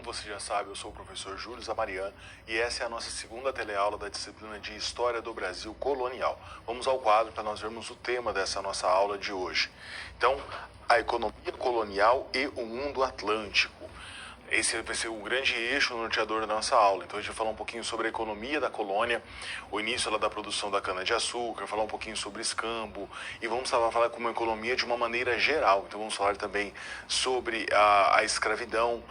você já sabe, eu sou o professor Júlio Zamarian e essa é a nossa segunda teleaula da disciplina de História do Brasil Colonial. Vamos ao quadro para nós vermos o tema dessa nossa aula de hoje. Então, a economia colonial e o mundo atlântico. Esse vai ser o grande eixo norteador da nossa aula. Então a gente vai falar um pouquinho sobre a economia da colônia, o início lá da produção da cana-de-açúcar, falar um pouquinho sobre escambo e vamos falar como economia de uma maneira geral. Então vamos falar também sobre a escravidão,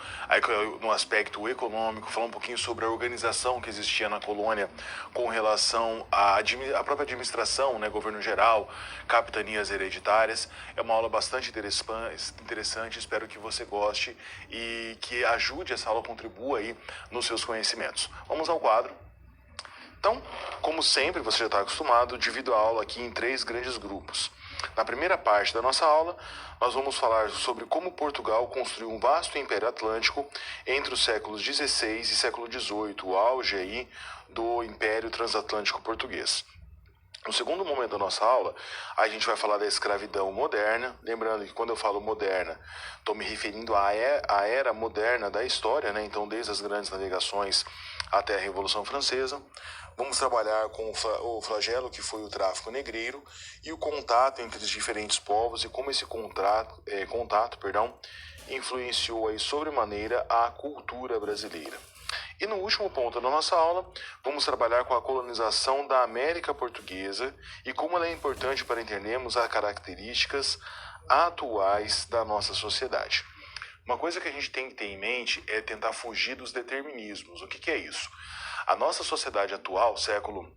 no aspecto econômico, falar um pouquinho sobre a organização que existia na colônia com relação à própria administração, né, governo geral, capitanias hereditárias. É uma aula bastante interessante, espero que você goste e que ajude essa aula, contribua aí nos seus conhecimentos. Vamos ao quadro. Então, como sempre, você já está acostumado, divido a aula aqui em 3 grandes grupos. Na primeira parte da nossa aula, nós vamos falar sobre como Portugal construiu um vasto império atlântico entre os séculos XVI e século XVIII, o auge aí do Império Transatlântico Português. No segundo momento da nossa aula, a gente vai falar da escravidão moderna. Lembrando que quando eu falo moderna, estou me referindo à era moderna da história, né? Então, desde as grandes navegações até a Revolução Francesa. Vamos trabalhar com o flagelo que foi o tráfico negreiro e o contato entre os diferentes povos e como esse contato influenciou aí sobremaneira a cultura brasileira. E no último ponto da nossa aula, vamos trabalhar com a colonização da América Portuguesa e como ela é importante para entendermos as características atuais da nossa sociedade. Uma coisa que a gente tem que ter em mente é tentar fugir dos determinismos. O que é isso? A nossa sociedade atual, século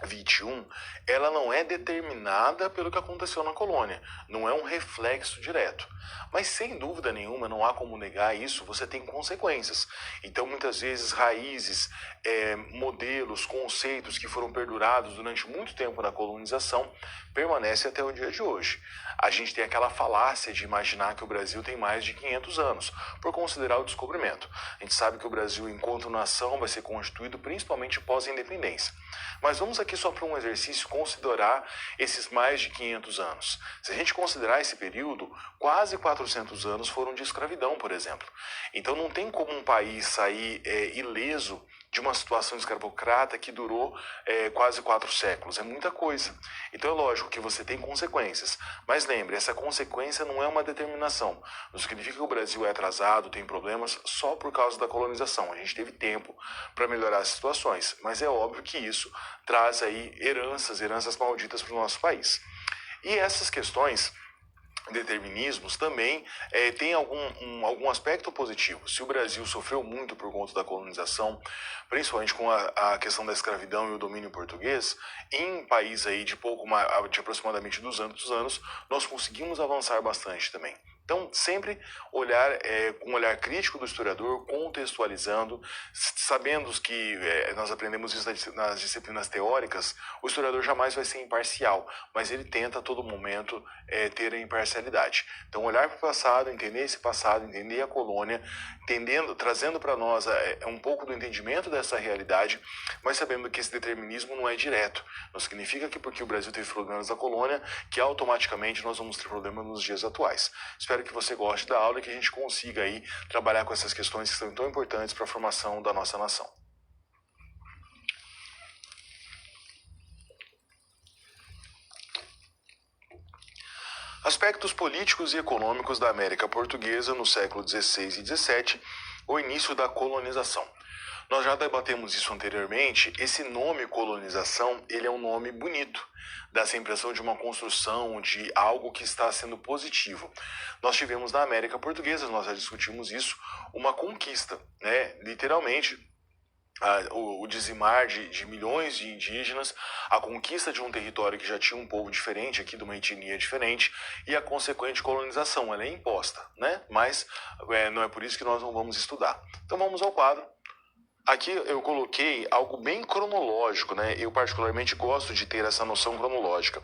XXI, ela não é determinada pelo que aconteceu na colônia, não é um reflexo direto. Mas sem dúvida nenhuma, não há como negar isso, você tem consequências. Então muitas vezes raízes, modelos, conceitos que foram perdurados durante muito tempo na colonização permanecem até o dia de hoje. A gente tem aquela falácia de imaginar que o Brasil tem mais de 500 anos, por considerar o descobrimento. A gente sabe que o Brasil, enquanto nação, vai ser constituído principalmente pós-independência. Mas vamos aqui só para um exercício considerar esses mais de 500 anos. Se a gente considerar esse período, quase 400 anos foram de escravidão, por exemplo. Então não tem como um país sair ileso de uma situação escravocrata que durou quase 4 séculos. É muita coisa. Então é lógico que você tem consequências. Mas lembre, essa consequência não é uma determinação. Não significa que o Brasil é atrasado, tem problemas só por causa da colonização. A gente teve tempo para melhorar as situações. Mas é óbvio que isso traz aí heranças malditas para o nosso país. E essas questões, determinismos, também tem algum aspecto positivo. Se o Brasil sofreu muito por conta da colonização, principalmente com a questão da escravidão e o domínio português, em um país aí de aproximadamente 200 anos, nós conseguimos avançar bastante também. Então, sempre olhar com um olhar crítico do historiador, contextualizando, sabendo que nós aprendemos isso nas disciplinas teóricas, o historiador jamais vai ser imparcial, mas ele tenta a todo momento ter a imparcialidade. Então, olhar para o passado, entender esse passado, entender a colônia, trazendo para nós um pouco do entendimento dessa realidade, mas sabendo que esse determinismo não é direto. Não significa que porque o Brasil teve problemas da colônia, que automaticamente nós vamos ter problemas nos dias atuais. Espero que você goste da aula e que a gente consiga aí trabalhar com essas questões que são tão importantes para a formação da nossa nação. Aspectos políticos e econômicos da América Portuguesa no século XVI e XVII, o início da colonização. Nós já debatemos isso anteriormente. Esse nome colonização, ele é um nome bonito, dá essa impressão de uma construção, de algo que está sendo positivo. Nós tivemos na América Portuguesa, nós já discutimos isso, uma conquista, né? Literalmente, o dizimar de milhões de indígenas, a conquista de um território que já tinha um povo diferente aqui, de uma etnia diferente, e a consequente colonização, ela é imposta, né? Mas não é por isso que nós não vamos estudar. Então vamos ao quadro. Aqui eu coloquei algo bem cronológico, né? Eu particularmente gosto de ter essa noção cronológica.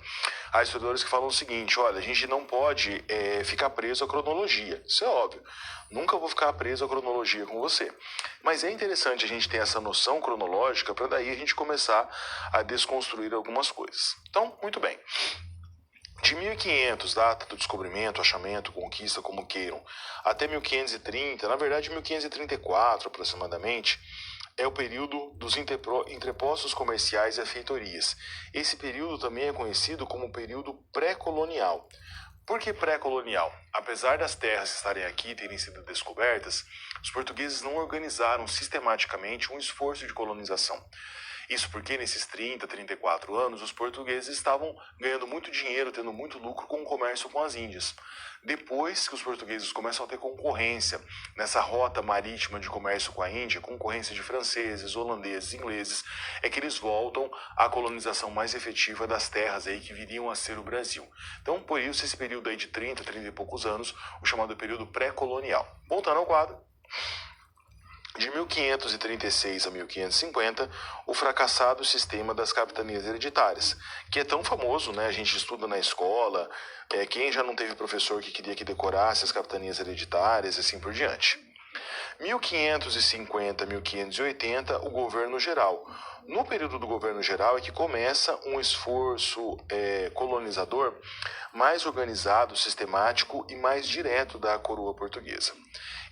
Há historiadores que falam o seguinte: olha, a gente não pode ficar preso à cronologia. Isso é óbvio. Nunca vou ficar preso à cronologia com você. Mas é interessante a gente ter essa noção cronológica para daí a gente começar a desconstruir algumas coisas. Então, muito bem. De 1500, data do descobrimento, achamento, conquista, como queiram, até 1530, na verdade 1534 aproximadamente, é o período dos entrepostos comerciais e feitorias. Esse período também é conhecido como período pré-colonial. Por que pré-colonial? Apesar das terras estarem aqui e terem sido descobertas, os portugueses não organizaram sistematicamente um esforço de colonização. Isso porque nesses 30, 34 anos, os portugueses estavam ganhando muito dinheiro, tendo muito lucro com o comércio com as Índias. Depois que os portugueses começam a ter concorrência nessa rota marítima de comércio com a Índia, concorrência de franceses, holandeses, ingleses, é que eles voltam à colonização mais efetiva das terras aí que viriam a ser o Brasil. Então, por isso, esse período aí de 30, 30 e poucos anos, o chamado período pré-colonial. Voltando ao quadro. De 1536 a 1550, o fracassado sistema das capitanias hereditárias, que é tão famoso, né? A gente estuda na escola, quem já não teve professor que queria que decorasse as capitanias hereditárias e assim por diante. 1550 a 1580, o governo geral. No período do governo geral é que começa um esforço colonizador mais organizado, sistemático e mais direto da coroa portuguesa.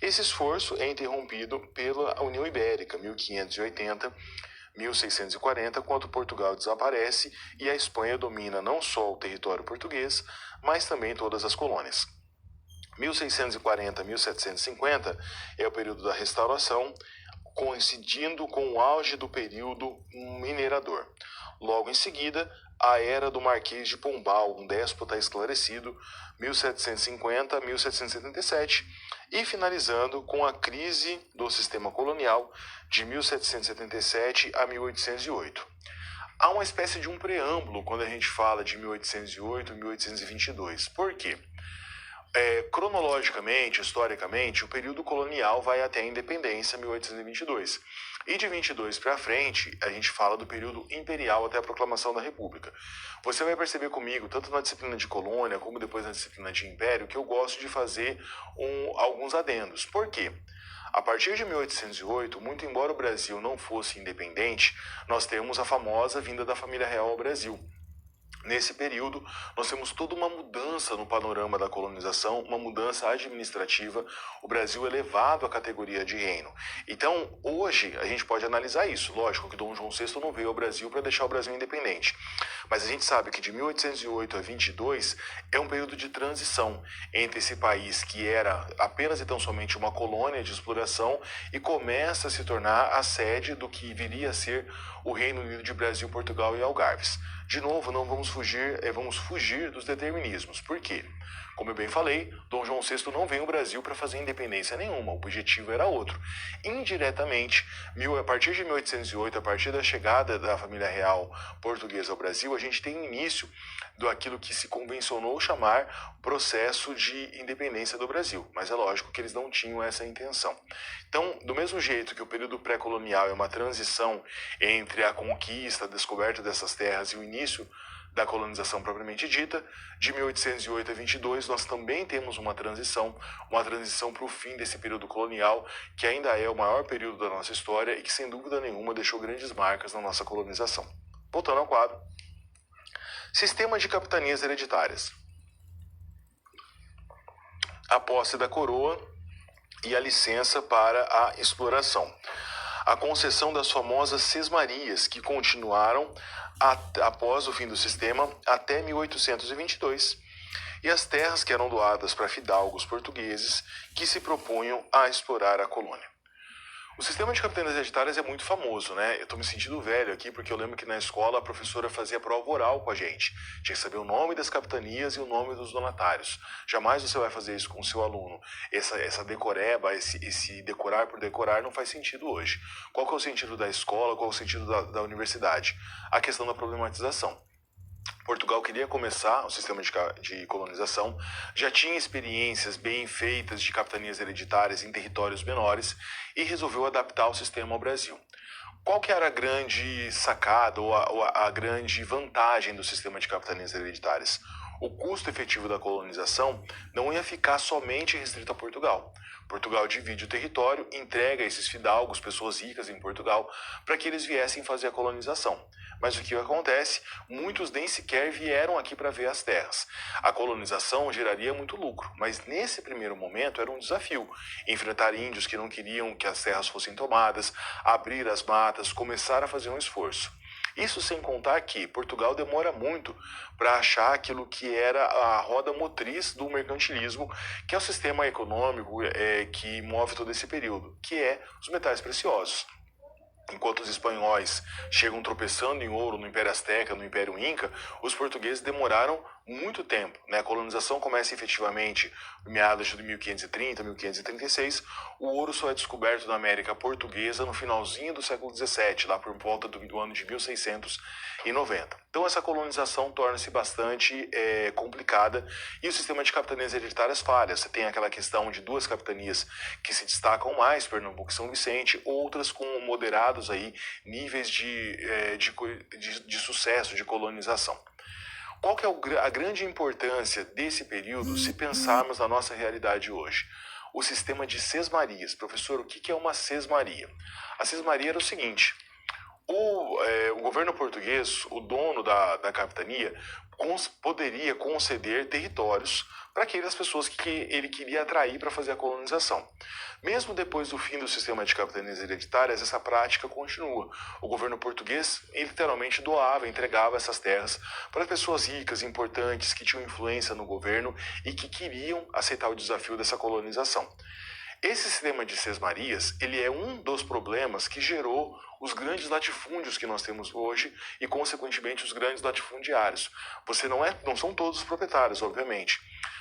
Esse esforço é interrompido pela União Ibérica, 1580, 1640, quando Portugal desaparece e a Espanha domina não só o território português, mas também todas as colônias. 1640 a 1750 é o período da restauração, coincidindo com o auge do período minerador. Logo em seguida, a era do Marquês de Pombal, um déspota esclarecido, 1750 a 1777, e finalizando com a crise do sistema colonial de 1777 a 1808. Há uma espécie de um preâmbulo quando a gente fala de 1808 e 1822. Por quê? Cronologicamente, historicamente, o período colonial vai até a independência, 1822. E de 22 para frente, a gente fala do período imperial até a proclamação da República. Você vai perceber comigo, tanto na disciplina de colônia como depois na disciplina de império, que eu gosto de fazer alguns adendos. Por quê? A partir de 1808, muito embora o Brasil não fosse independente, nós temos a famosa vinda da família real ao Brasil. Nesse período, nós temos toda uma mudança no panorama da colonização, uma mudança administrativa, o Brasil é elevado à categoria de reino. Então, hoje, a gente pode analisar isso. Lógico que Dom João VI não veio ao Brasil para deixar o Brasil independente. Mas a gente sabe que de 1808 a 22 é um período de transição entre esse país que era apenas e tão somente uma colônia de exploração e começa a se tornar a sede do que viria a ser o Reino Unido de Brasil, Portugal e Algarves. De novo, não vamos fugir dos determinismos. Por quê? Como eu bem falei, Dom João VI não veio ao Brasil para fazer independência nenhuma, o objetivo era outro. Indiretamente, a partir de 1808, a partir da chegada da família real portuguesa ao Brasil, a gente tem o início daquilo que se convencionou chamar processo de independência do Brasil. Mas é lógico que eles não tinham essa intenção. Então, do mesmo jeito que o período pré-colonial é uma transição entre a conquista, a descoberta dessas terras e o início da colonização propriamente dita, de 1808 a 22 nós também temos uma transição para o fim desse período colonial, que ainda é o maior período da nossa história e que sem dúvida nenhuma deixou grandes marcas na nossa colonização. Voltando ao quadro. Sistema de capitanias hereditárias. A posse da coroa e a licença para a exploração. A concessão das famosas sesmarias, que continuaram após o fim do sistema até 1822, e as terras que eram doadas para fidalgos portugueses que se propunham a explorar a colônia. O sistema de capitanias hereditárias é muito famoso, né? Eu estou me sentindo velho aqui porque eu lembro que na escola a professora fazia prova oral com a gente. Tinha que saber o nome das capitanias e o nome dos donatários. Jamais você vai fazer isso com o seu aluno. Essa decoreba, esse decorar por decorar não faz sentido hoje. Qual que é o sentido da escola, qual é o sentido da universidade? A questão da problematização. Portugal queria começar o sistema de colonização, já tinha experiências bem feitas de capitanias hereditárias em territórios menores e resolveu adaptar o sistema ao Brasil. Qual que era a grande sacada ou a grande vantagem do sistema de capitanias hereditárias? o custo efetivo da colonização não ia ficar somente restrito a Portugal. Portugal divide o território, entrega esses fidalgos, pessoas ricas em Portugal, para que eles viessem fazer a colonização. Mas o que acontece? Muitos nem sequer vieram aqui para ver as terras. A colonização geraria muito lucro, mas nesse primeiro momento era um desafio. Enfrentar índios que não queriam que as terras fossem tomadas, abrir as matas, começar a fazer um esforço. Isso sem contar que Portugal demora muito para achar aquilo que era a roda motriz do mercantilismo, que é o sistema econômico que move todo esse período, que é os metais preciosos. Enquanto os espanhóis chegam tropeçando em ouro no Império Azteca, no Império Inca, os portugueses demoraram muito tempo. A colonização começa efetivamente em meados de 1530, 1536. O ouro só é descoberto na América Portuguesa no finalzinho do século XVII, lá por volta do ano de 1690. Então essa colonização torna-se bastante complicada e o sistema de capitanias hereditárias falha. Você tem aquela questão de duas capitanias que se destacam mais, Pernambuco e São Vicente, outras com moderados aí níveis de sucesso, de colonização. Qual que é a grande importância desse período se pensarmos na nossa realidade hoje? O sistema de sesmarias. Professor, o que é uma sesmaria? A sesmaria era o seguinte: o governo português, o dono da capitania, poderia conceder territórios para aquelas pessoas que ele queria atrair para fazer a colonização. Mesmo depois do fim do sistema de capitanias hereditárias, essa prática continua. O governo português literalmente doava, entregava essas terras para pessoas ricas, importantes, que tinham influência no governo e que queriam aceitar o desafio dessa colonização. Esse sistema de sesmarias, ele é um dos problemas que gerou os grandes latifúndios que nós temos hoje e, consequentemente, os grandes latifundiários. Não são todos os proprietários, obviamente,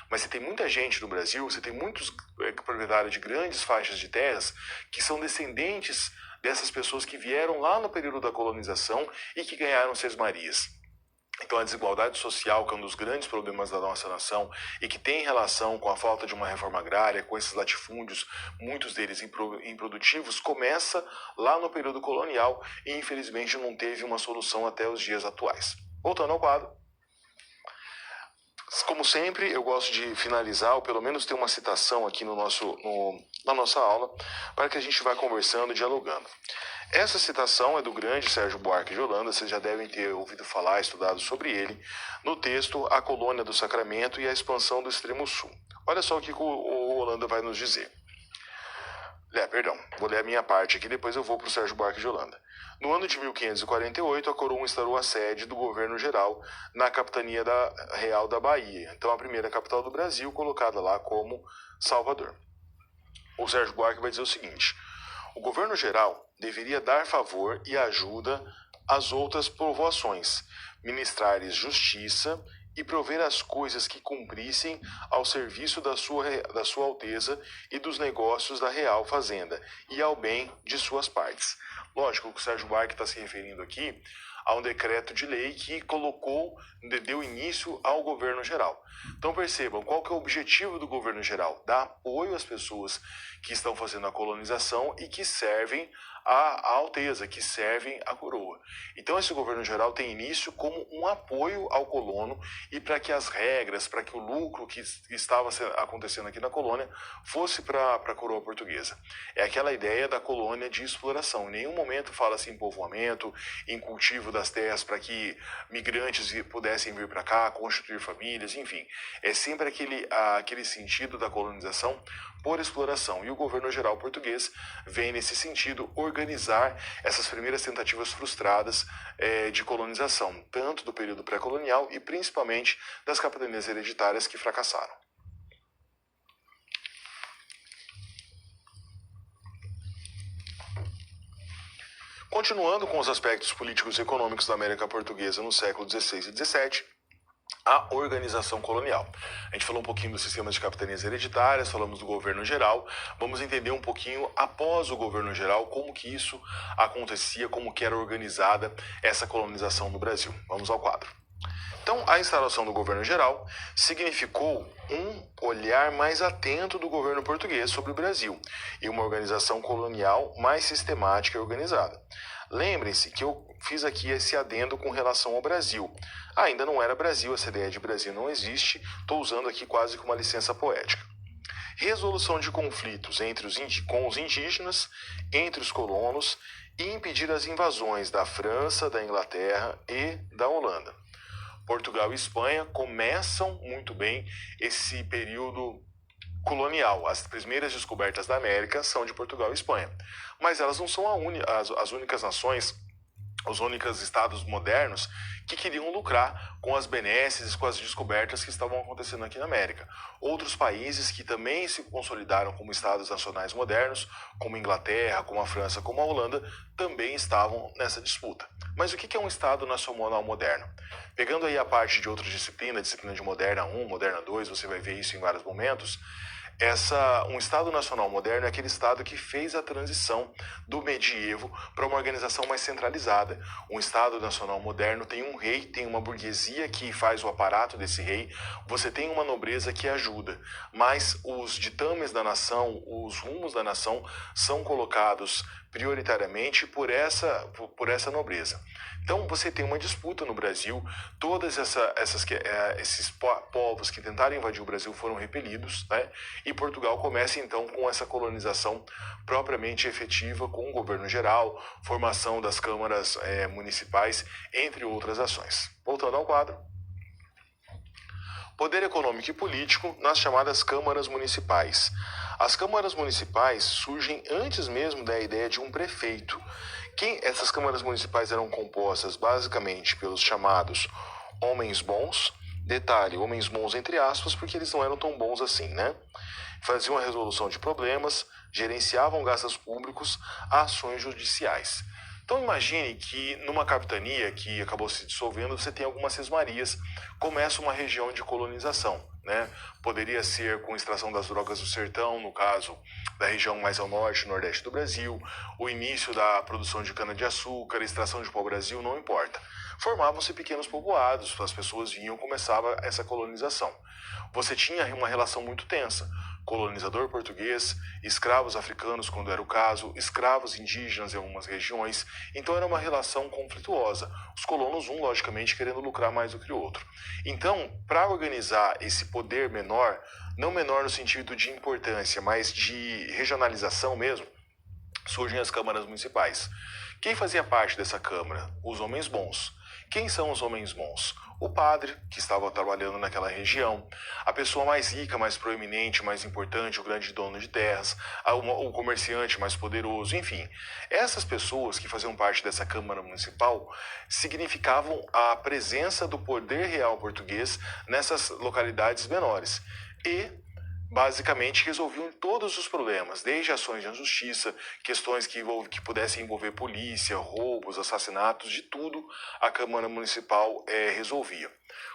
mas você tem muita gente no Brasil, você tem muitos proprietários de grandes faixas de terras que são descendentes dessas pessoas que vieram lá no período da colonização e que ganharam sesmarias. Então a desigualdade social, que é um dos grandes problemas da nossa nação e que tem relação com a falta de uma reforma agrária, com esses latifúndios, muitos deles improdutivos, começa lá no período colonial e infelizmente não teve uma solução até os dias atuais. Voltando ao quadro. Como sempre, eu gosto de finalizar, ou pelo menos ter uma citação aqui na nossa aula, para que a gente vá conversando, dialogando. Essa citação é do grande Sérgio Buarque de Holanda, vocês já devem ter ouvido falar, estudado sobre ele, no texto A Colônia do Sacramento e a Expansão do Extremo Sul. Olha só o que o Holanda vai nos dizer. Vou ler a minha parte aqui, depois eu vou para o Sérgio Buarque de Holanda. No ano de 1548, a coroa instalou a sede do governo geral na capitania real da Bahia, então a primeira capital do Brasil, colocada lá como Salvador. O Sérgio Buarque vai dizer o seguinte: o governo geral deveria dar favor e ajuda às outras povoações, ministrar-lhes justiça e prover as coisas que cumprissem ao serviço da sua Alteza e dos negócios da real fazenda e ao bem de suas partes. Lógico que o Sérgio Buarque está se referindo aqui a um decreto de lei que deu início ao governo geral. Então percebam, qual que é o objetivo do governo geral? Dar apoio às pessoas que estão fazendo a colonização e que servem a Alteza, que servem a coroa. Então esse governo geral tem início como um apoio ao colono e para que as regras, para que o lucro que estava acontecendo aqui na colônia fosse para a coroa portuguesa. É aquela ideia da colônia de exploração. Em nenhum momento fala-se em povoamento, em cultivo das terras para que migrantes pudessem vir para cá, constituir famílias, enfim. É sempre aquele sentido da colonização por exploração. E o governo geral português vem nesse sentido organizar essas primeiras tentativas frustradas de colonização, tanto do período pré-colonial e principalmente das capitanias hereditárias que fracassaram. Continuando com os aspectos políticos e econômicos da América Portuguesa no século XVI e XVII, a organização colonial. A gente falou um pouquinho do sistema de capitanias hereditárias, falamos do governo geral, vamos entender um pouquinho após o governo geral como que isso acontecia, como que era organizada essa colonização no Brasil. Vamos ao quadro. Então, a instalação do governo geral significou um olhar mais atento do governo português sobre o Brasil e uma organização colonial mais sistemática e organizada. Lembrem-se que eu fiz aqui esse adendo com relação ao Brasil. Ainda não era Brasil, essa ideia de Brasil não existe, estou usando aqui quase como uma licença poética. Resolução de conflitos com os indígenas, entre os colonos e impedir as invasões da França, da Inglaterra e da Holanda. Portugal e Espanha começam muito bem esse período colonial. As primeiras descobertas da América são de Portugal e Espanha. Mas elas não são as únicas nações, os únicos estados modernos que queriam lucrar com as benesses e com as descobertas que estavam acontecendo aqui na América. Outros países que também se consolidaram como estados nacionais modernos, como a Inglaterra, como a França, como a Holanda, também estavam nessa disputa. Mas o que é um estado nacional moderno? Pegando aí a parte de outra disciplina de Moderna 1, Moderna 2, você vai ver isso em vários momentos. Um Estado Nacional moderno é aquele Estado que fez a transição do medievo para uma organização mais centralizada. Um Estado Nacional moderno tem um rei, tem uma burguesia que faz o aparato desse rei, você tem uma nobreza que ajuda, mas os ditames da nação, os rumos da nação são colocados prioritariamente por essa nobreza. Então você tem uma disputa no Brasil, todos esses povos que tentaram invadir o Brasil foram repelidos, né? E Portugal começa então com essa colonização propriamente efetiva, com o governo geral, formação das câmaras municipais, entre outras ações. Voltando ao quadro. Poder econômico e político nas chamadas câmaras municipais. As câmaras municipais surgem antes mesmo da ideia de um prefeito. Essas câmaras municipais eram compostas basicamente pelos chamados homens bons, detalhe, homens bons entre aspas, porque eles não eram tão bons assim, né? Faziam a resolução de problemas, gerenciavam gastos públicos, ações judiciais. Então imagine que numa capitania que acabou se dissolvendo, você tem algumas sesmarias, começa uma região de colonização, né? Poderia ser com extração das drogas do sertão, no caso da região mais ao norte, nordeste do Brasil, o início da produção de cana-de-açúcar, extração de pau-brasil, não importa. Formavam-se pequenos povoados, as pessoas vinham, começava essa colonização. Você tinha uma relação muito tensa. Colonizador português, escravos africanos quando era o caso, escravos indígenas em algumas regiões, então era uma relação conflituosa, os colonos um logicamente querendo lucrar mais do que o outro. Então, para organizar esse poder menor, não menor no sentido de importância, mas de regionalização mesmo, surgem as câmaras municipais. Quem fazia parte dessa câmara? Os homens bons. Quem são os homens bons? O padre, que estava trabalhando naquela região, a pessoa mais rica, mais proeminente, mais importante, o grande dono de terras, o comerciante mais poderoso, enfim. Essas pessoas que faziam parte dessa Câmara Municipal significavam a presença do poder real português nessas localidades menores. E basicamente resolviam todos os problemas, desde ações de justiça, questões que pudessem envolver polícia, roubos, assassinatos, de tudo a Câmara Municipal resolvia.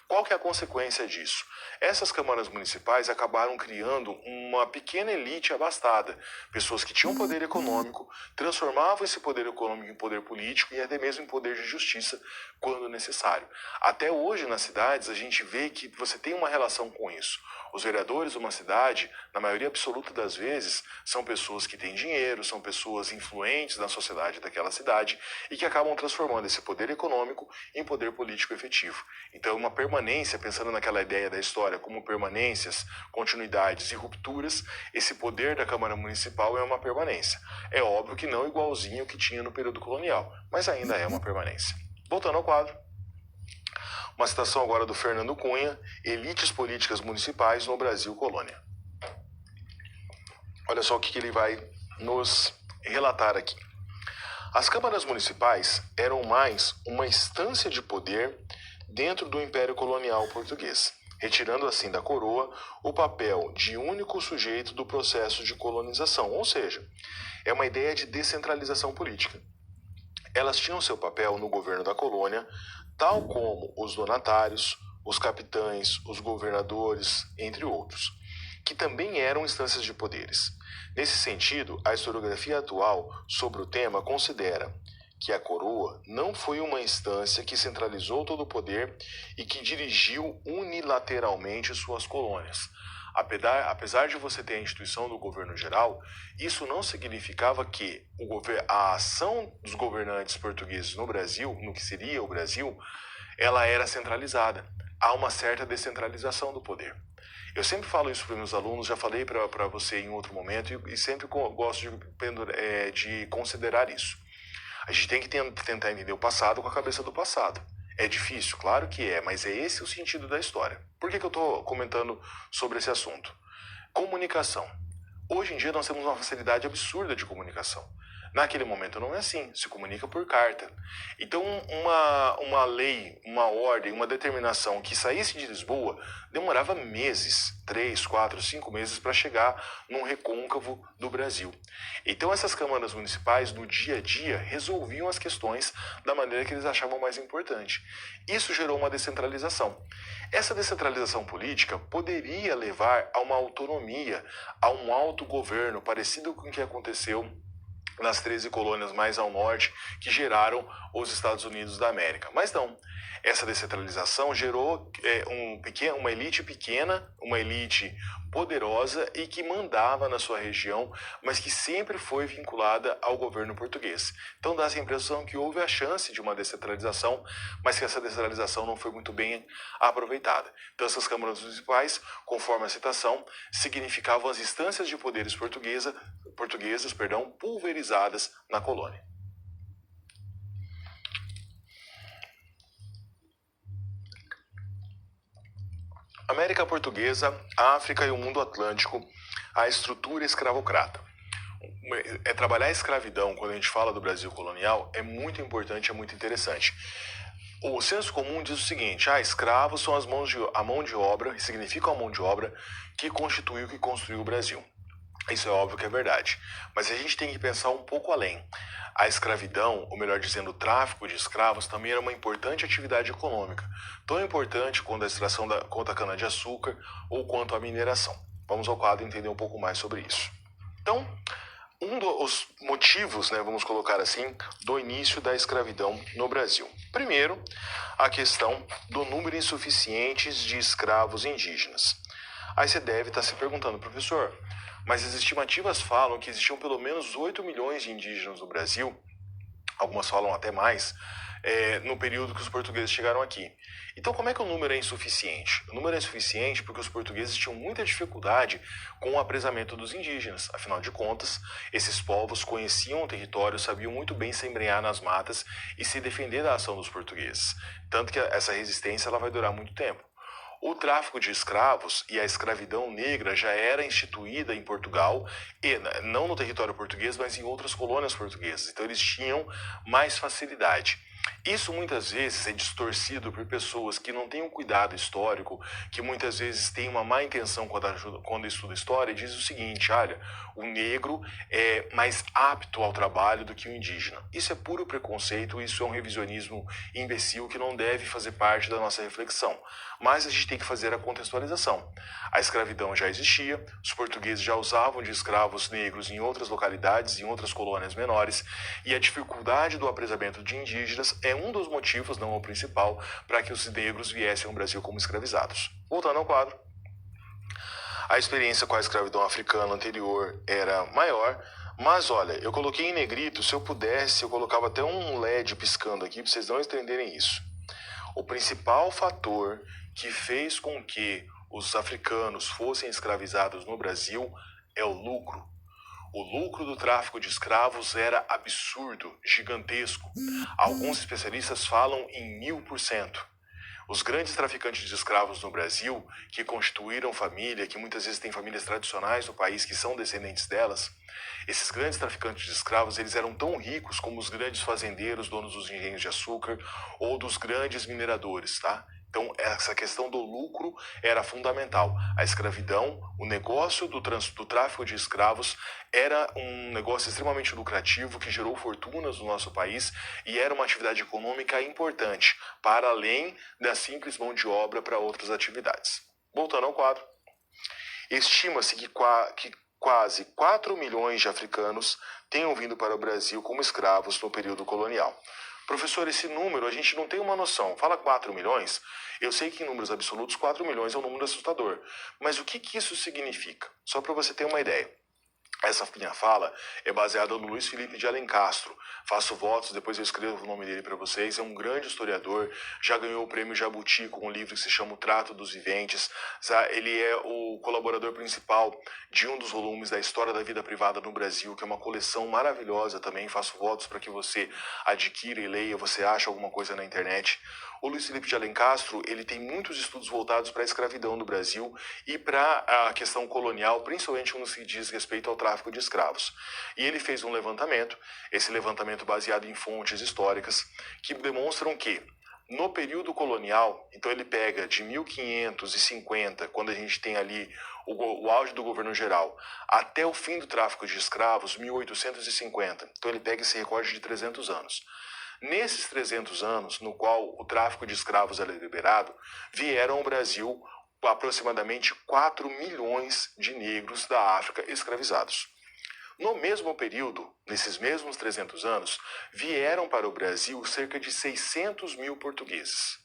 Qual que é a consequência disso? Essas câmaras municipais acabaram criando uma pequena elite abastada, pessoas que tinham poder econômico, transformavam esse poder econômico em poder político e até mesmo em poder de justiça quando necessário. Até hoje nas cidades a gente vê que você tem uma relação com isso. Os vereadores de uma cidade, na maioria absoluta das vezes, são pessoas que têm dinheiro, são pessoas influentes na sociedade daquela cidade e que acabam transformando esse poder econômico em poder político efetivo. Então, uma permanência, pensando naquela ideia da história como permanências, continuidades e rupturas, esse poder da Câmara Municipal é uma permanência. É óbvio que não igualzinho que tinha no período colonial, mas ainda é uma permanência. Voltando ao quadro. Uma citação agora do Fernando Cunha, Elites Políticas Municipais no Brasil Colônia. Olha só o que ele vai nos relatar aqui. As câmaras municipais eram mais uma instância de poder dentro do Império Colonial Português, retirando assim da coroa o papel de único sujeito do processo de colonização, ou seja, é uma ideia de descentralização política. Elas tinham seu papel no governo da colônia, tal como os donatários, os capitães, os governadores, entre outros, que também eram instâncias de poderes. Nesse sentido, a historiografia atual sobre o tema considera que a coroa não foi uma instância que centralizou todo o poder e que dirigiu unilateralmente suas colônias. Apesar de você ter a instituição do governo geral, isso não significava que a ação dos governantes portugueses no Brasil, no que seria o Brasil, ela era centralizada. Há uma certa descentralização do poder. Eu sempre falo isso para meus alunos, já falei para você em outro momento e sempre gosto de considerar isso. A gente tem que tentar entender o passado com a cabeça do passado. É difícil? Claro que é, mas é esse o sentido da história. Por que eu estou comentando sobre esse assunto? Comunicação. Hoje em dia nós temos uma facilidade absurda de comunicação. Naquele momento não é assim, se comunica por carta. Então uma lei, uma ordem, uma determinação que saísse de Lisboa demorava meses, 3, 4, 5 meses para chegar num recôncavo do Brasil. Então essas câmaras municipais no dia a dia resolviam as questões da maneira que eles achavam mais importante. Isso gerou uma descentralização. Essa descentralização política poderia levar a uma autonomia, a um autogoverno parecido com o que aconteceu nas 13 colônias mais ao norte que geraram os Estados Unidos da América. Mas não, essa descentralização gerou uma elite pequena, uma elite poderosa e que mandava na sua região, mas que sempre foi vinculada ao governo português. Então dá essa impressão que houve a chance de uma descentralização, mas que essa descentralização não foi muito bem aproveitada. Então essas câmaras municipais, conforme a citação, significavam as instâncias de poderes portuguesas, pulverizadas na colônia. América Portuguesa, África e o mundo atlântico, a estrutura escravocrata. Trabalhar a escravidão, quando a gente fala do Brasil colonial, é muito importante, é muito interessante. O senso comum diz o seguinte: escravos são a mão de obra, significam a mão de obra que constituiu, que construiu o Brasil. Isso é óbvio que é verdade, mas a gente tem que pensar um pouco além. A escravidão, ou melhor dizendo, o tráfico de escravos, também era uma importante atividade econômica, tão importante quanto a extração quanto a cana-de-açúcar ou quanto a mineração. Vamos ao quadro entender um pouco mais sobre isso. Então, um dos motivos, vamos colocar assim, do início da escravidão no Brasil. Primeiro, a questão do número insuficiente de escravos indígenas. Aí você deve estar se perguntando, professor, mas as estimativas falam que existiam pelo menos 8 milhões de indígenas no Brasil, algumas falam até mais, no período que os portugueses chegaram aqui. Então, como é que o número é insuficiente? O número é insuficiente porque os portugueses tinham muita dificuldade com o apresamento dos indígenas. Afinal de contas, esses povos conheciam o território, sabiam muito bem se embrenhar nas matas e se defender da ação dos portugueses. Tanto que essa resistência ela vai durar muito tempo. O tráfico de escravos e a escravidão negra já era instituída em Portugal, e não no território português, mas em outras colônias portuguesas. Então eles tinham mais facilidade. Isso muitas vezes é distorcido por pessoas que não têm um cuidado histórico, que muitas vezes têm uma má intenção quando estuda história e diz o seguinte: olha, o negro é mais apto ao trabalho do que o indígena. Isso é puro preconceito, isso é um revisionismo imbecil que não deve fazer parte da nossa reflexão. Mas a gente tem que fazer a contextualização. A escravidão já existia, os portugueses já usavam de escravos negros em outras localidades, em outras colônias menores, e a dificuldade do apresamento de indígenas é um dos motivos, não o principal, para que os negros viessem ao Brasil como escravizados. Voltando ao quadro. A experiência com a escravidão africana anterior era maior, mas olha, eu coloquei em negrito, se eu pudesse, eu colocava até um LED piscando aqui para vocês não entenderem isso. O principal fator que fez com que os africanos fossem escravizados no Brasil é o lucro. O lucro do tráfico de escravos era absurdo, gigantesco. Alguns especialistas falam em 1000%. Os grandes traficantes de escravos no Brasil, que constituíram família, que muitas vezes têm famílias tradicionais no país que são descendentes delas, esses grandes traficantes de escravos, eles eram tão ricos como os grandes fazendeiros, donos dos engenhos de açúcar, ou dos grandes mineradores, tá? Então, essa questão do lucro era fundamental. A escravidão, o negócio do tráfico de escravos era um negócio extremamente lucrativo que gerou fortunas no nosso país e era uma atividade econômica importante, para além da simples mão de obra para outras atividades. Voltando ao quadro. Estima-se que quase 4 milhões de africanos tenham vindo para o Brasil como escravos no período colonial. Professor, esse número a gente não tem uma noção. Fala 4 milhões, eu sei que em números absolutos 4 milhões é um número assustador. Mas o que isso significa? Só para você ter uma ideia. Essa minha fala é baseada no Luiz Felipe de Alencastro. Faço votos, depois eu escrevo o nome dele para vocês. É um grande historiador, já ganhou o prêmio Jabuti com um livro que se chama O Trato dos Viventes. Ele é o colaborador principal de um dos volumes da História da Vida Privada no Brasil, que é uma coleção maravilhosa também. Faço votos para que você adquira e leia, você acha alguma coisa na internet. O Luiz Felipe de Alencastro, ele tem muitos estudos voltados para a escravidão no Brasil e para a questão colonial, principalmente quando se diz respeito ao tráfico de escravos. E ele fez um levantamento, esse levantamento baseado em fontes históricas, que demonstram que no período colonial, então ele pega de 1550, quando a gente tem ali o auge do governo geral, até o fim do tráfico de escravos, 1850. Então ele pega esse recorde de 300 anos. Nesses 300 anos, no qual o tráfico de escravos era liberado, vieram ao Brasil aproximadamente 4 milhões de negros da África escravizados. No mesmo período, nesses mesmos 300 anos, vieram para o Brasil cerca de 600 mil portugueses.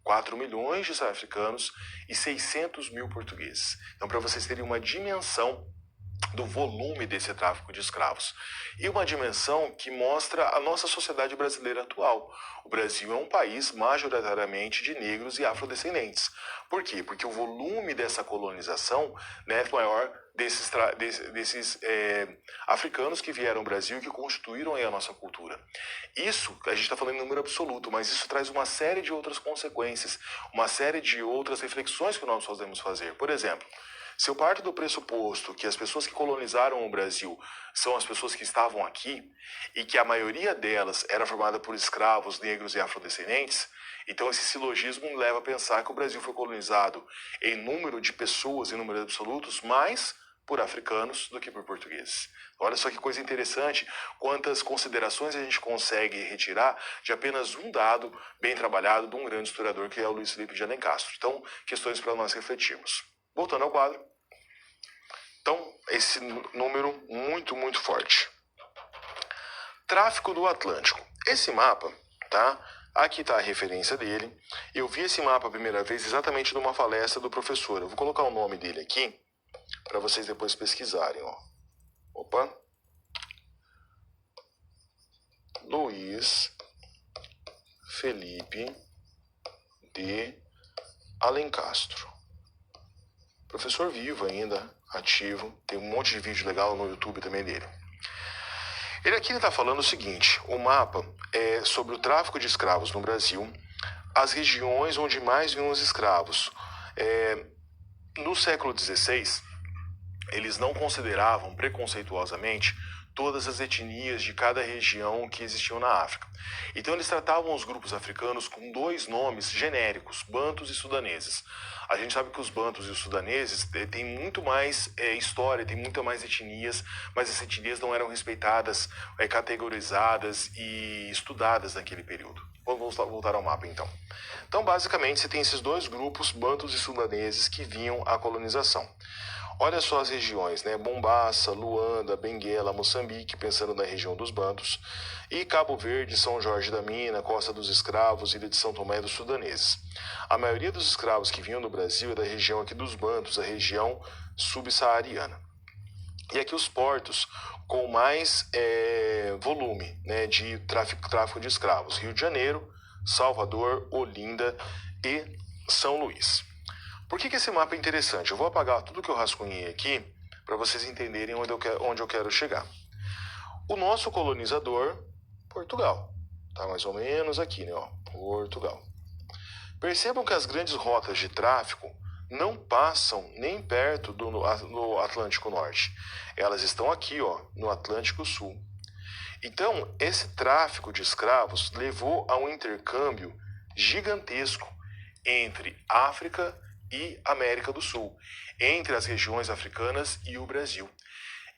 4 milhões de africanos e 600 mil portugueses. Então, para vocês terem uma dimensão do volume desse tráfico de escravos. E uma dimensão que mostra a nossa sociedade brasileira atual. O Brasil é um país majoritariamente de negros e afrodescendentes. Por quê? Porque o volume dessa colonização, né, é maior desses africanos que vieram ao Brasil e que constituíram aí a nossa cultura. Isso, a gente está falando em número absoluto, mas isso traz uma série de outras consequências, uma série de outras reflexões que nós podemos fazer. Por exemplo, se eu parto do pressuposto que as pessoas que colonizaram o Brasil são as pessoas que estavam aqui e que a maioria delas era formada por escravos negros e afrodescendentes, então esse silogismo me leva a pensar que o Brasil foi colonizado em número de pessoas, em números absolutos, mais por africanos do que por portugueses. Olha só que coisa interessante, quantas considerações a gente consegue retirar de apenas um dado bem trabalhado de um grande historiador que é o Luiz Felipe de Alencastro. Então, questões para nós refletirmos. Voltando ao quadro. Então, esse número muito, muito forte. Tráfico do Atlântico. Esse mapa, tá? Aqui está a referência dele. Eu vi esse mapa a primeira vez exatamente numa palestra do professor. Eu vou colocar o nome dele aqui para vocês depois pesquisarem, ó. Opa. Luiz Felipe de Alencastro. Professor vivo ainda, ativo, tem um monte de vídeo legal no YouTube também dele. Ele aqui está falando o seguinte, o mapa é sobre o tráfico de escravos no Brasil, as regiões onde mais vinham os escravos. No século XVI, eles não consideravam preconceituosamente todas as etnias de cada região que existiam na África. Então eles tratavam os grupos africanos com dois nomes genéricos, bantus e sudaneses. A gente sabe que os bantus e os sudaneses têm muito mais história, têm muito mais etnias, mas essas etnias não eram respeitadas, categorizadas e estudadas naquele período. Vamos voltar ao mapa então. Então basicamente você tem esses dois grupos, bantus e sudaneses, que vinham à colonização. Olha só as regiões, né? Mombaça, Luanda, Benguela, Moçambique, pensando na região dos bantus, e Cabo Verde, São Jorge da Mina, Costa dos Escravos, Ilha de São Tomé dos sudaneses. A maioria dos escravos que vinham do Brasil é da região aqui dos bantus, a região subsaariana. E aqui os portos com mais volume, né, de tráfico de escravos: Rio de Janeiro, Salvador, Olinda e São Luís. Por que esse mapa é interessante? Eu vou apagar tudo que eu rascunhei aqui para vocês entenderem onde eu quero chegar. O nosso colonizador, Portugal. Tá mais ou menos aqui, né? Ó, Portugal. Percebam que as grandes rotas de tráfico não passam nem perto no Atlântico Norte. Elas estão aqui, ó, no Atlântico Sul. Então, esse tráfico de escravos levou a um intercâmbio gigantesco entre África e América do Sul, entre as regiões africanas e o Brasil.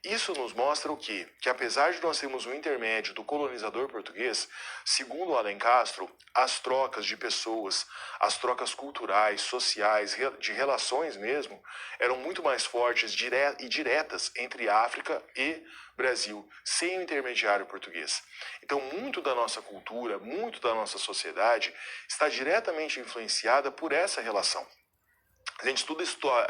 Isso nos mostra o quê? Que apesar de nós termos um intermédio do colonizador português, segundo Alen Castro, as trocas de pessoas, as trocas culturais, sociais, de relações mesmo, eram muito mais fortes e diretas entre África e Brasil, sem o intermediário português. Então, muito da nossa cultura, muito da nossa sociedade está diretamente influenciada por essa relação. A gente estuda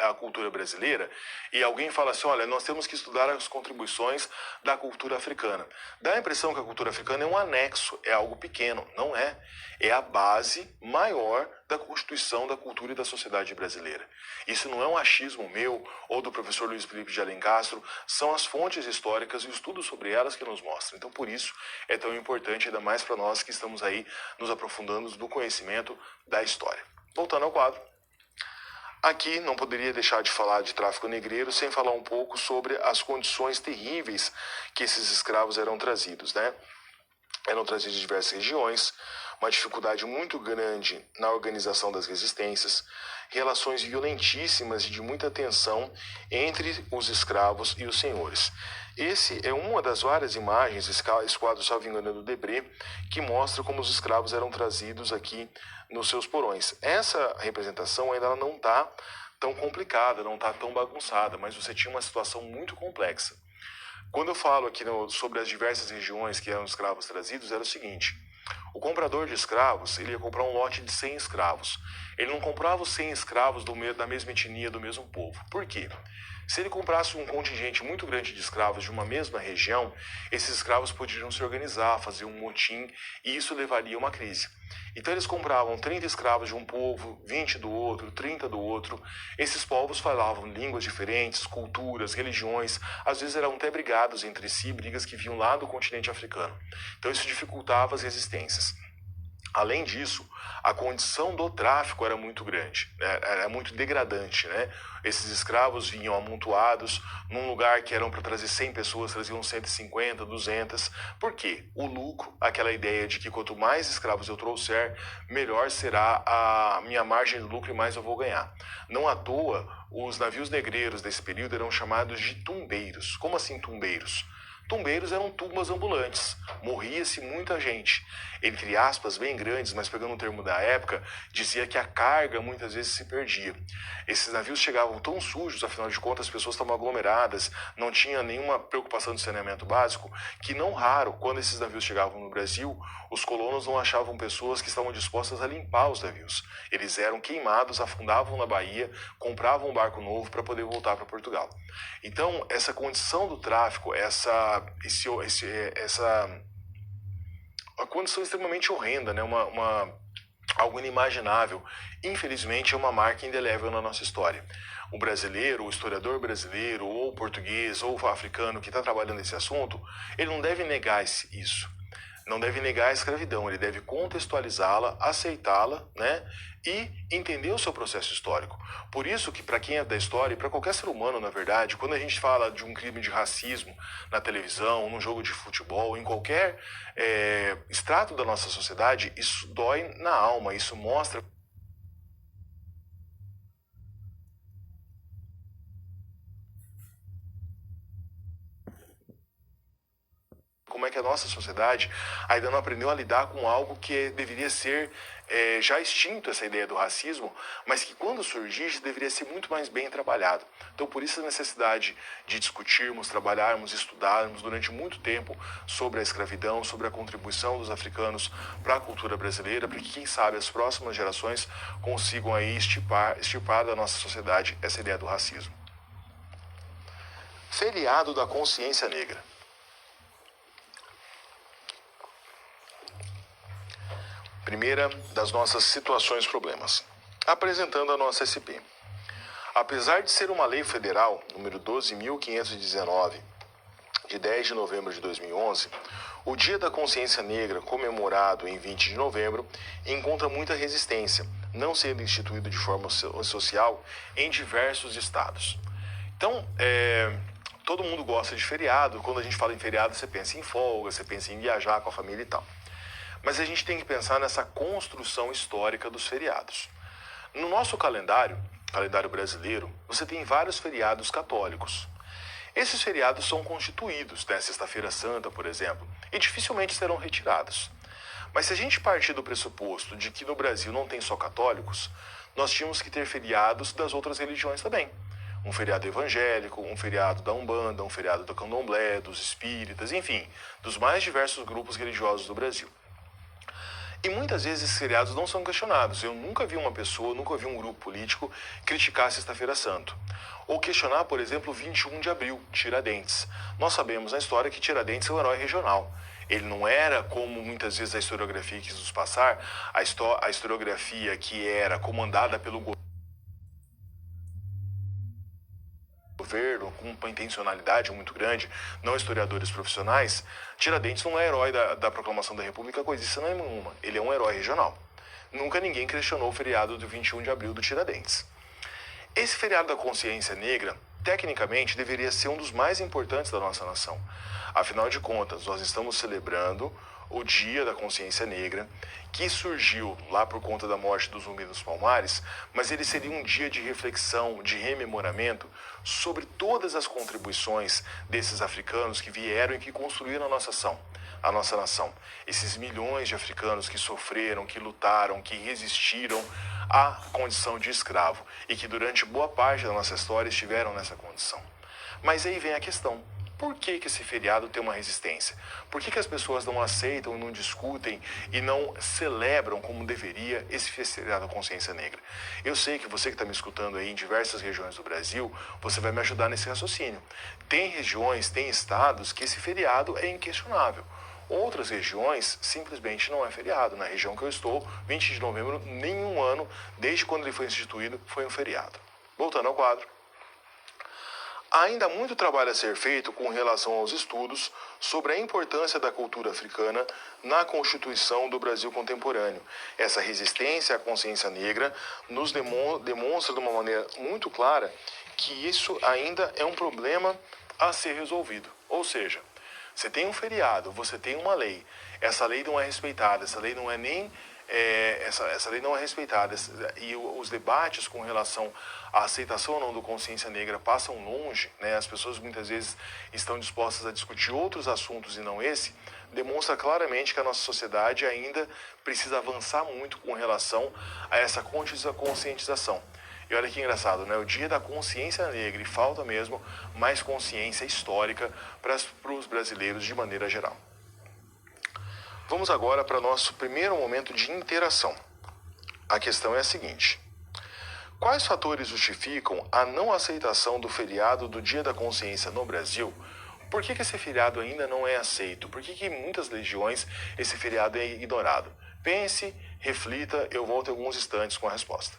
a cultura brasileira e alguém fala assim, olha, nós temos que estudar as contribuições da cultura africana. Dá a impressão que a cultura africana é um anexo, é algo pequeno. Não é. É a base maior da constituição da cultura e da sociedade brasileira. Isso não é um achismo meu ou do professor Luiz Felipe de Alencastro, são as fontes históricas e o estudo sobre elas que nos mostram. Então, por isso, é tão importante, ainda mais para nós que estamos aí nos aprofundando no conhecimento da história. Voltando ao quadro. Aqui não poderia deixar de falar de tráfico negreiro sem falar um pouco sobre as condições terríveis que esses escravos eram trazidos, né? Eram trazidos de diversas regiões, uma dificuldade muito grande na organização das resistências, relações violentíssimas e de muita tensão entre os escravos e os senhores. Esse é uma das várias imagens, esse quadro, salvo engano, é do Debré, que mostra como os escravos eram trazidos aqui nos seus porões. Essa representação ainda não está tão complicada, não está tão bagunçada, mas você tinha uma situação muito complexa. Quando eu falo aqui sobre as diversas regiões que eram escravos trazidos, era o seguinte: o comprador de escravos, ele ia comprar um lote de 100 escravos. Ele não comprava os 100 escravos da mesma etnia, do mesmo povo. Por quê? Se ele comprasse um contingente muito grande de escravos de uma mesma região, esses escravos poderiam se organizar, fazer um motim, e isso levaria a uma crise. Então eles compravam 30 escravos de um povo, 20 do outro, 30 do outro. Esses povos falavam línguas diferentes, culturas, religiões, às vezes eram até brigados entre si, brigas que vinham lá do continente africano. Então isso dificultava as resistências. Além disso, a condição do tráfico era muito grande, era muito degradante, né? Esses escravos vinham amontoados num lugar que eram para trazer 100 pessoas, traziam 150, 200. Por quê? O lucro, aquela ideia de que quanto mais escravos eu trouxer, melhor será a minha margem de lucro e mais eu vou ganhar. Não à toa, os navios negreiros desse período eram chamados de tumbeiros. Como assim tumbeiros? Tumbeiros eram tumbas ambulantes, morria-se muita gente, entre aspas bem grandes, mas pegando o termo da época, dizia que a carga muitas vezes se perdia. Esses navios chegavam tão sujos, afinal de contas as pessoas estavam aglomeradas, não tinha nenhuma preocupação de saneamento básico, que não raro, quando esses navios chegavam no Brasil, os colonos não achavam pessoas que estavam dispostas a limpar os navios. Eles eram queimados, afundavam na Bahia, compravam um barco novo para poder voltar para Portugal. Então, essa condição do tráfico, essa uma condição extremamente horrenda, né? Algo inimaginável. Infelizmente, é uma marca indelével na nossa história. O brasileiro, o historiador brasileiro, ou o português, ou o africano que está trabalhando esse assunto, ele não deve negar isso. Não deve negar a escravidão, ele deve contextualizá-la, aceitá-la, né? E entender o seu processo histórico. Por isso que para quem é da história, e para qualquer ser humano, na verdade, quando a gente fala de um crime de racismo na televisão, num jogo de futebol, em qualquer extrato da nossa sociedade, isso dói na alma, isso mostra como é que a nossa sociedade ainda não aprendeu a lidar com algo que deveria ser já extinto, essa ideia do racismo, mas que quando surgisse deveria ser muito mais bem trabalhado. Então por isso a necessidade de discutirmos, trabalharmos, estudarmos durante muito tempo sobre a escravidão, sobre a contribuição dos africanos para a cultura brasileira, para que quem sabe as próximas gerações consigam aí extirpar da nossa sociedade essa ideia do racismo. Feriado da Consciência Negra. Primeira das nossas situações problemas. Apresentando a nossa SP. Apesar de ser uma lei federal, número 12.519, de 10 de novembro de 2011, o Dia da Consciência Negra, comemorado em 20 de novembro, encontra muita resistência, não sendo instituído de forma social em diversos estados. Então, todo mundo gosta de feriado. Quando a gente fala em feriado, você pensa em folga, você pensa em viajar com a família e tal. Mas a gente tem que pensar nessa construção histórica dos feriados. No nosso calendário brasileiro, você tem vários feriados católicos. Esses feriados são constituídos, né, Sexta-feira Santa, por exemplo, e dificilmente serão retirados. Mas se a gente partir do pressuposto de que no Brasil não tem só católicos, nós tínhamos que ter feriados das outras religiões também. Um feriado evangélico, um feriado da Umbanda, um feriado do Candomblé, dos espíritas, enfim, dos mais diversos grupos religiosos do Brasil. E muitas vezes esses feriados não são questionados. Eu nunca vi uma pessoa, nunca vi um grupo político criticar a Sexta-feira Santa. Ou questionar, por exemplo, o 21 de abril, Tiradentes. Nós sabemos na história que Tiradentes é um herói regional. Ele não era, como muitas vezes a historiografia quis nos passar, a historiografia que era comandada pelo governo, com uma intencionalidade muito grande, não historiadores profissionais. Tiradentes não é herói da proclamação da República, coisíssima nenhuma. Ele é um herói regional. Nunca ninguém questionou o feriado do 21 de abril do Tiradentes. Esse feriado da consciência negra, tecnicamente, deveria ser um dos mais importantes da nossa nação. Afinal de contas, nós estamos celebrando o Dia da Consciência Negra, que surgiu lá por conta da morte do Zumbi dos Palmares, mas ele seria um dia de reflexão, de rememoramento sobre todas as contribuições desses africanos que vieram e que construíram a nossa nação. Esses milhões de africanos que sofreram, que lutaram, que resistiram à condição de escravo e que durante boa parte da nossa história estiveram nessa condição. Mas aí vem a questão. Por que esse feriado tem uma resistência? Por que as pessoas não aceitam, não discutem e não celebram como deveria esse feriado da consciência negra? Eu sei que você que está me escutando aí em diversas regiões do Brasil, você vai me ajudar nesse raciocínio. Tem regiões, tem estados que esse feriado é inquestionável. Outras regiões simplesmente não é feriado. Na região que eu estou, 20 de novembro, nenhum ano, desde quando ele foi instituído, foi um feriado. Voltando ao quadro. Ainda há muito trabalho a ser feito com relação aos estudos sobre a importância da cultura africana na constituição do Brasil contemporâneo. Essa resistência à consciência negra nos demonstra de uma maneira muito clara que isso ainda é um problema a ser resolvido. Ou seja, você tem um feriado, você tem uma lei, essa lei não é respeitada, essa lei não é nem... essa lei não é respeitada e os debates com relação à aceitação ou não do consciência negra passam longe, né? As pessoas muitas vezes estão dispostas a discutir outros assuntos e não esse, demonstra claramente que a nossa sociedade ainda precisa avançar muito com relação a essa conscientização. E olha que engraçado, né? O Dia da Consciência Negra, e falta mesmo mais consciência histórica para os brasileiros de maneira geral. Vamos agora para nosso primeiro momento de interação. A questão é a seguinte: quais fatores justificam a não aceitação do feriado do Dia da Consciência no Brasil? Por que esse feriado ainda não é aceito? Por que em muitas regiões esse feriado é ignorado? Pense, reflita, eu volto em alguns instantes com a resposta.